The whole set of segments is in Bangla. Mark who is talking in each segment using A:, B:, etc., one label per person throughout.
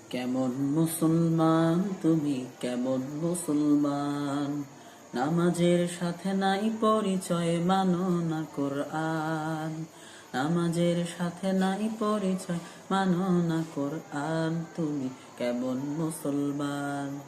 A: কেমন মুসলমান তুমি, কেমন মুসলমান? নামাজের সাথে নাই পরিচয়, মানো না কোরআন। নামাজের সাথে নাই পরিচয়, মানো না কোরআন। তুমি কেমন মুসলমান?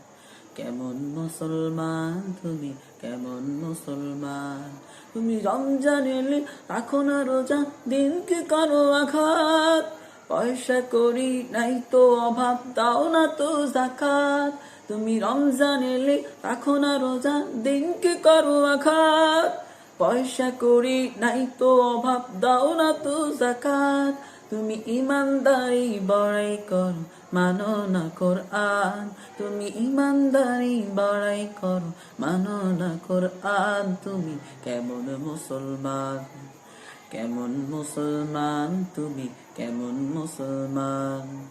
A: কেমন মুসলমান তুমি, কেমন মুসলমান? তুমি রমজান এলে রাখো না রোজা, দিনকে করো আঘাত। পয়সা করি নাই তো অভাব, দাও না তো যাকাত। তুমি রমজান এলে রাখো না রোজা, দিনকে করো আঘাত। পয়সা করি নাই তো অভাব, দাও না তো যাকাত। তুমি ইমানদারি বড়াই করো, মানো না কোরআন। তুমি ইমানদারি বড়াই করো, মানো না কোরআন। তুমি কেমন মুসলমান? কেমন মুসলমান তুমি, কেমন মুসলমান?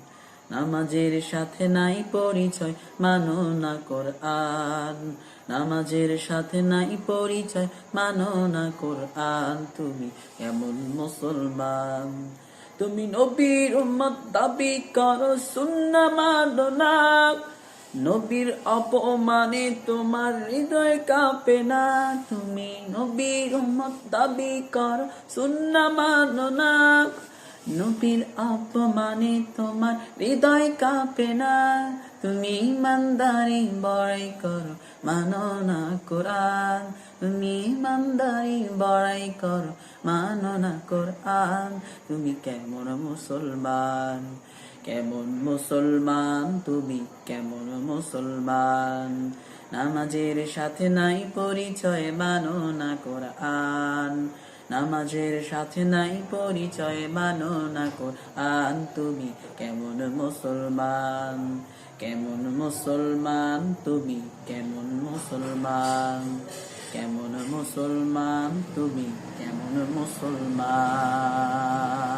A: নামাজের সাথে নাই পরিচয়, মানো না কোরআন। নামাজের সাথে নাই পরিচয়, মানো না কোরআন। তুমি কেমন মুসলমান? তুমি নবীর উম্মত দাবি করো, সুন্নাহ মানো না। নবীর অপমানে তোমার হৃদয় কাঁপে না। তুমি নবীর উম্মত দাবি করো, সুন্নাহ মানো না। নবীর অপমানে তোমার হৃদয় কাঁপে না। তুমি ইমানদারি বড়াই করো, মানো না কোরআন। তুমি ইমানদারি বড়াই করো, মানো না কোরআন। তুমি কেমন মুসলমান? কেমন মুসলমান তুমি, কেমন মুসলমান? নামাজের সাথে নাই পরিচয়, মানো না কোরআন। নামাজের সাথে নাই পরিচয়, মানো না কোরআন। তুমি কেমন মুসলমান? কেমন মুসলমান তুমি, কেমন মুসলমান? কেমন মুসলমান তুমি, কেমন মুসলমান?